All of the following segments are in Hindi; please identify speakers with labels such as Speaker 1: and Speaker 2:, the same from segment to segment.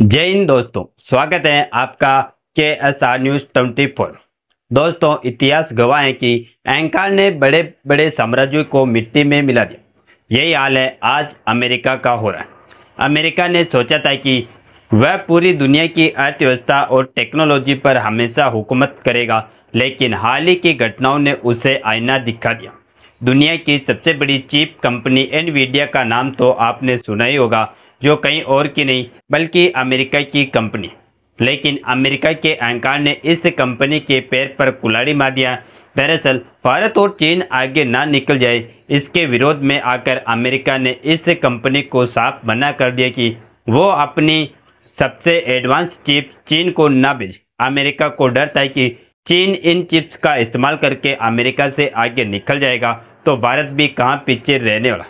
Speaker 1: जय हिंद दोस्तों, स्वागत है आपका KSR न्यूज़ 24। दोस्तों, इतिहास गवाह है कि अहंकार ने बड़े बड़े साम्राज्यों को मिट्टी में मिला दिया। यही हाल है आज अमेरिका का हो रहा है। अमेरिका ने सोचा था कि वह पूरी दुनिया की अर्थव्यवस्था और टेक्नोलॉजी पर हमेशा हुकूमत करेगा, लेकिन हाल ही की घटनाओं ने उसे आईना दिखा दिया। दुनिया की सबसे बड़ी चिप कंपनी एनवीडिया का नाम तो आपने सुना ही होगा, जो कहीं और की नहीं बल्कि अमेरिका की कंपनी। लेकिन अमेरिका के अहंकार ने इस कंपनी के पैर पर कुल्हाड़ी मार दिया। दरअसल भारत और चीन आगे ना निकल जाए, इसके विरोध में आकर अमेरिका ने इस कंपनी को साफ मना कर दिया कि वो अपनी सबसे एडवांस चिप चीन को ना भेजे। अमेरिका को डर था कि चीन इन चिप्स का इस्तेमाल करके अमेरिका से आगे निकल जाएगा तो भारत भी कहाँ पीछे रहने वाला,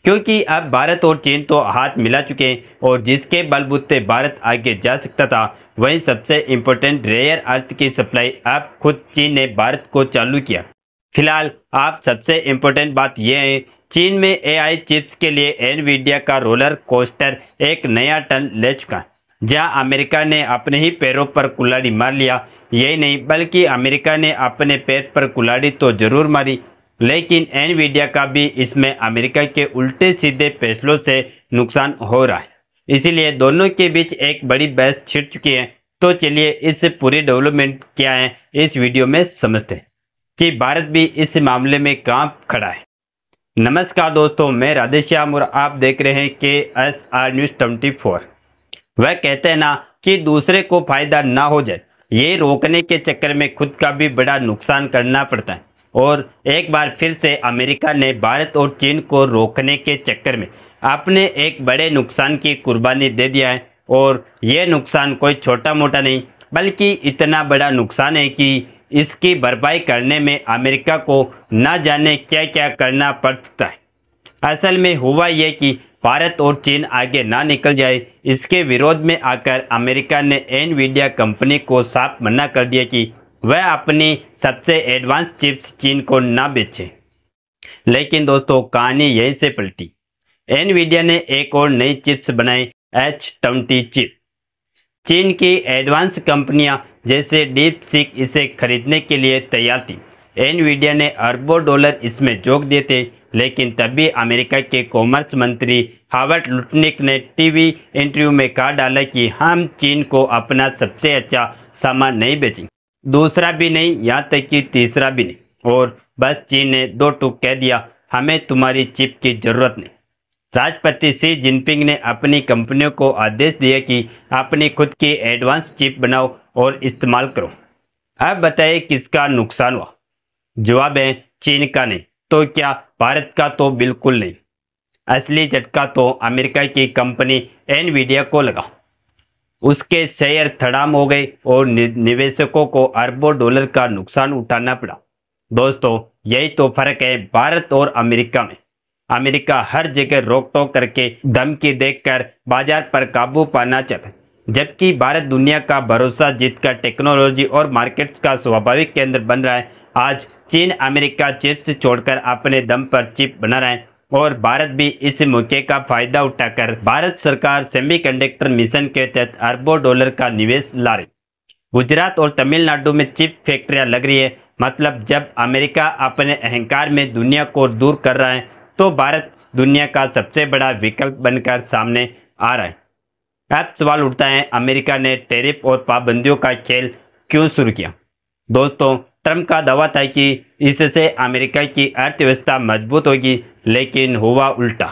Speaker 1: क्योंकि अब भारत और चीन तो हाथ मिला चुके हैं और जिसके बलबूते भारत आगे जा सकता था, वहीं सबसे इम्पोर्टेंट रेयर अर्थ की सप्लाई अब खुद चीन ने भारत को चालू किया। फिलहाल आप सबसे इम्पोर्टेंट बात यह है, चीन में AI चिप्स के लिए एनवीडिया का रोलर कोस्टर एक नया टर्न ले चुका है। जहां अमेरिका ने अपने ही पैरों पर कुल्हाड़ी मार लिया, यही नहीं बल्कि अमेरिका ने अपने पैर पर कुल्हाड़ी तो जरूर मारी, लेकिन एनवीडिया का भी इसमें अमेरिका के उल्टे सीधे फैसलों से नुकसान हो रहा है। इसीलिए दोनों के बीच एक बड़ी बहस छिड़ चुकी है। तो चलिए इस पूरी डेवलपमेंट क्या है इस वीडियो में समझते हैं कि भारत भी इस मामले में कहाँ खड़ा है। नमस्कार दोस्तों, मैं राधेश्याम और आप देख रहे हैं KSR न्यूज़ 24। वह कहते हैं ना कि दूसरे को फायदा ना हो जाए, ये रोकने के चक्कर में खुद का भी बड़ा नुकसान करना पड़ता है। और एक बार फिर से अमेरिका ने भारत और चीन को रोकने के चक्कर में अपने एक बड़े नुकसान की कुर्बानी दे दिया है। और यह नुकसान कोई छोटा मोटा नहीं बल्कि इतना बड़ा नुकसान है कि इसकी भरपाई करने में अमेरिका को न जाने क्या क्या करना पड़ सकता है। असल में हुआ यह कि भारत और चीन आगे ना निकल जाए, इसके विरोध में आकर अमेरिका ने एनवीडिया कंपनी को साफ मना कर दिया कि वह अपनी सबसे एडवांस चिप्स चीन को ना बेचे। लेकिन दोस्तों, कहानी यहीं से पलटी। एनवीडिया ने एक और नई चिप्स बनाई, H20 चिप। चीन की एडवांस कंपनियां जैसे डीपसीक इसे खरीदने के लिए तैयार थी। एनवीडिया ने अरबों डॉलर इसमें झोंक दिए थे, लेकिन तभी अमेरिका के कॉमर्स मंत्री हावर्ड लुटनिक ने टीवी इंटरव्यू में कहा डाला कि हम चीन को अपना सबसे अच्छा सामान नहीं बेचेंगे, दूसरा भी नहीं, यहाँ तक कि तीसरा भी नहीं। और बस चीन ने दो टूक कह दिया, हमें तुम्हारी चिप की जरूरत नहीं। राष्ट्रपति शी जिनपिंग ने अपनी कंपनियों को आदेश दिया कि अपनी खुद की एडवांस चिप बनाओ और इस्तेमाल करो। अब बताइए किसका नुकसान हुआ? जवाब है चीन का नहीं तो क्या भारत का तो बिल्कुल नहीं। असली झटका तो अमेरिका की कंपनी एनवीडिया को लगा। उसके शेयर धड़ाम हो गए और निवेशकों को अरबों डॉलर का नुकसान उठाना पड़ा। दोस्तों, यही तो फर्क है भारत और अमेरिका में। अमेरिका हर जगह रोक टोक करके धमकी देकर बाजार पर काबू पाना चाहता है, जबकि भारत दुनिया का भरोसा जीतकर टेक्नोलॉजी और मार्केट्स का स्वाभाविक केंद्र बन रहा है। आज चीन अमेरिका चिप्स छोड़कर अपने दम पर चिप बना रहा है और भारत भी इस मौके का फायदा उठाकर भारत सरकार सेमीकंडक्टर मिशन के तहत अरबों डॉलर का निवेश ला रही। गुजरात और तमिलनाडु में चिप फैक्ट्रियां लग रही है। मतलब जब अमेरिका अपने अहंकार में दुनिया को दूर कर रहा है, तो भारत दुनिया का सबसे बड़ा विकल्प बनकर सामने आ रहा है। अब सवाल उठता है, अमेरिका ने टैरिफ और पाबंदियों का खेल क्यों शुरू किया? दोस्तों, ट्रंप का दावा था कि इससे अमेरिका की अर्थव्यवस्था मजबूत होगी, लेकिन हुआ उल्टा।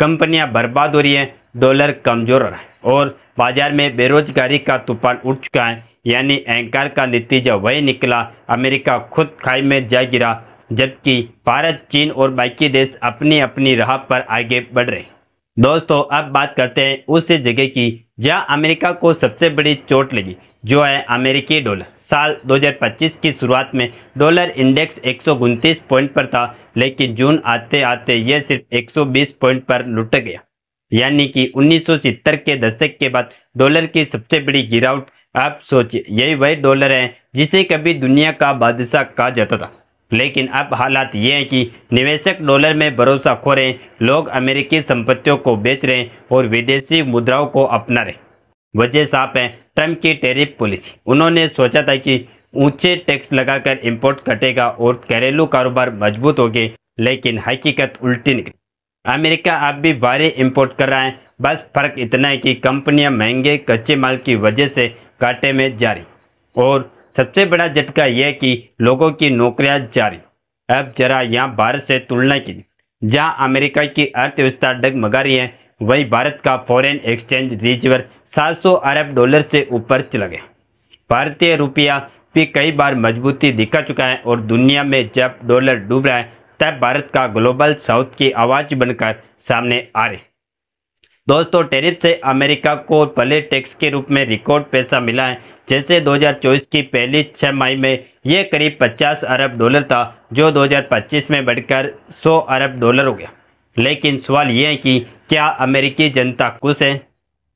Speaker 1: कंपनियां बर्बाद हो रही हैं, डॉलर कमजोर हो रहा है और बाजार में बेरोजगारी का तूफान उठ चुका है। यानी अहंकार का नतीजा वही निकला, अमेरिका खुद खाई में जा गिरा, जबकि भारत, चीन और बाकी देश अपनी अपनी राह पर आगे बढ़ रहे हैं। दोस्तों, अब बात करते हैं उस जगह की जहां अमेरिका को सबसे बड़ी चोट लगी, जो है अमेरिकी डॉलर। साल 2025 की शुरुआत में डॉलर इंडेक्स 129 पॉइंट पर था, लेकिन जून आते आते यह सिर्फ 120 पॉइंट पर लुट गया। यानी कि 1970 के दशक के बाद डॉलर की सबसे बड़ी गिरावट। आप सोचिए, यही वही डॉलर है जिसे कभी दुनिया का बादशाह कहा जाता था। लेकिन अब हालात ये हैं कि निवेशक डॉलर में भरोसा खो रहे हैं, लोग अमेरिकी संपत्तियों को बेच रहे हैं और विदेशी मुद्राओं को अपना रहे हैं। वजह साफ है, ट्रंप की टैरिफ पॉलिसी। उन्होंने सोचा था कि ऊंचे टैक्स लगाकर इंपोर्ट घटेगा और घरेलू कारोबार मजबूत होंगे, लेकिन हकीकत उल्टी निकली। अमेरिका अब भी भारी इंपोर्ट कर रहा है, बस फर्क इतना है कि कंपनियां महंगे कच्चे माल की वजह से घाटे में जा रही, और सबसे बड़ा झटका यह है कि लोगों की नौकरियां जा रही। अब जरा यहाँ भारत से तुलना की, जहां अमेरिका की अर्थव्यवस्था डगमगा रही है, वही भारत का फॉरेन एक्सचेंज रिजर्व 700 अरब डॉलर से ऊपर चला गया। भारतीय रुपया भी कई बार मजबूती दिखा चुका है, और दुनिया में जब डॉलर डूब रहा है तब भारत का ग्लोबल साउथ की आवाज़ बनकर सामने आ रही। दोस्तों, टैरिफ से अमेरिका को भले टैक्स के रूप में रिकॉर्ड पैसा मिला है। जैसे 2024 की पहली 6 माह में यह करीब 50 अरब डॉलर था, जो 2025 में बढ़कर 100 अरब डॉलर हो गया। लेकिन सवाल यह है कि क्या अमेरिकी जनता खुश है?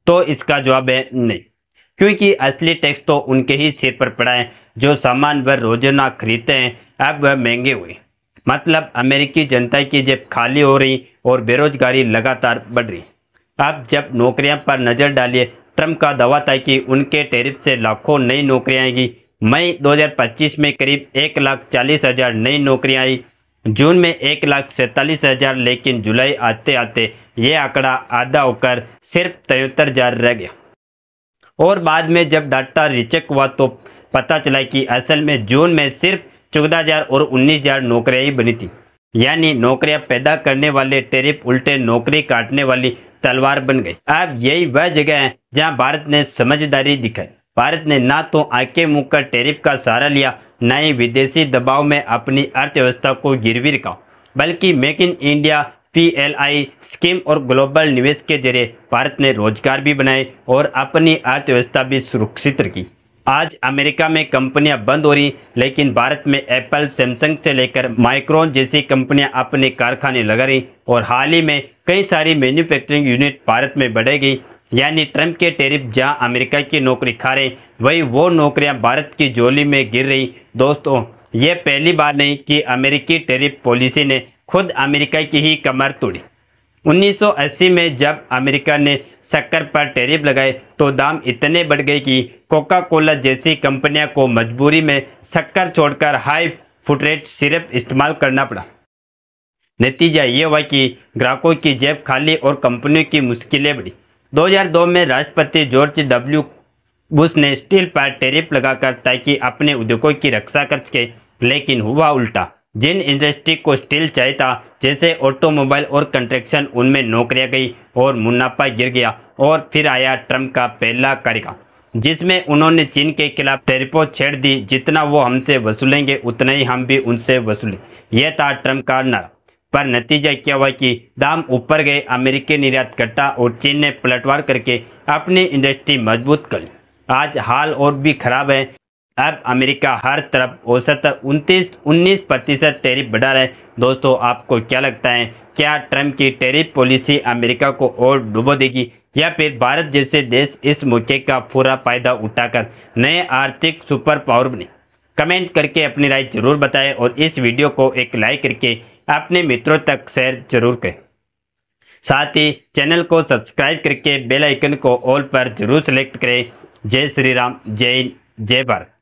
Speaker 1: तो इसका जवाब है नहीं, क्योंकि असली टैक्स तो उनके ही सिर पर पड़ा है। जो सामान वह रोजाना खरीदते हैं अब वह महंगे हुए। मतलब अमेरिकी जनता की जेब खाली हो रही और बेरोजगारी लगातार बढ़ रही। अब जब नौकरियां पर नज़र डालिए, ट्रंप का दावा था कि उनके टैरिफ से लाखों नई नौकरियां आएंगी। मई 2025 में करीब 1,40,000 नई नौकरियां आई, जून में 1,47,000, लेकिन जुलाई आते आते ये आंकड़ा आधा होकर सिर्फ 73,000 रह गया। और बाद में जब डाटा रीचेक हुआ तो पता चला कि असल में जून में सिर्फ 14,000 और 19,000 नौकरियां ही बनी थी। यानी नौकरियां पैदा करने वाले टैरिफ उल्टे नौकरी काटने वाली तलवार बन गई। अब यही वह जगह है जहां भारत ने समझदारी दिखाई। भारत ने ना तो आंखें मूंद कर टैरिफ का सहारा लिया, न ही विदेशी दबाव में अपनी अर्थव्यवस्था को गिरवी रखा, बल्कि make in India, PLI scheme और ग्लोबल निवेश के जरिए भारत ने रोजगार भी बनाए और अपनी अर्थव्यवस्था भी सुरक्षित रखी। आज अमेरिका में कंपनियां बंद हो रही, लेकिन भारत में एप्पल, सैमसंग से लेकर माइक्रोन जैसी कंपनियां अपने कारखाने लगा रही, और हाल ही में कई सारी मैन्युफैक्चरिंग यूनिट भारत में बढ़ेगी। यानी ट्रंप के टैरिफ जहां अमेरिका की नौकरी खा रहे, वही वो नौकरियां भारत की झोली में गिर रही। दोस्तों, ये पहली बार नहीं कि अमेरिकी टैरिफ पॉलिसी ने खुद अमेरिका की ही कमर तोड़ी। 1980 में जब अमेरिका ने शक्कर पर टैरिफ लगाए तो दाम इतने बढ़ गए कि कोका कोला जैसी कंपनियों को मजबूरी में शक्कर छोड़कर हाई फुटरेट सिरप इस्तेमाल करना पड़ा। नतीजा ये हुआ कि ग्राहकों की जेब खाली और कंपनियों की मुश्किलें बढ़ी। 2002 में राष्ट्रपति जॉर्ज W. बुश ने स्टील पर टैरिफ लगाकर ताकि अपने उद्योगों की रक्षा कर सके, लेकिन हुआ उल्टा। जिन इंडस्ट्री को स्टील चाहिए था, जैसे ऑटोमोबाइल और कंस्ट्रक्शन, उनमें नौकरियां गई और मुनाफा गिर गया। और फिर आया ट्रंप का पहला कार्यकाल, जिसमें उन्होंने चीन के खिलाफ टैरिफों छेड़ दी। जितना वो हमसे वसूलेंगे उतना ही हम भी उनसे वसूलें, यह था ट्रंप का नारा। पर नतीजा क्या हुआ कि दाम ऊपर गए, अमेरिकी निर्यात घटा और चीन ने पलटवार करके अपनी इंडस्ट्री मजबूत कर ली। आज हाल और भी खराब है। अब अमेरिका हर तरफ औसत 19% टैरिफ बढ़ा रहा है। दोस्तों, आपको क्या लगता है, क्या ट्रंप की टैरिफ पॉलिसी अमेरिका को और डुबो देगी, या फिर भारत जैसे देश इस मौके का पूरा फायदा उठाकर नए आर्थिक सुपर पावर बने? कमेंट करके अपनी राय जरूर बताएं, और इस वीडियो को एक लाइक करके अपने मित्रों तक शेयर जरूर करें। साथ ही चैनल को सब्सक्राइब करके बेल आइकन को ऑल पर जरूर सेलेक्ट करें। जय श्री राम, जय हिंद, जय भारत।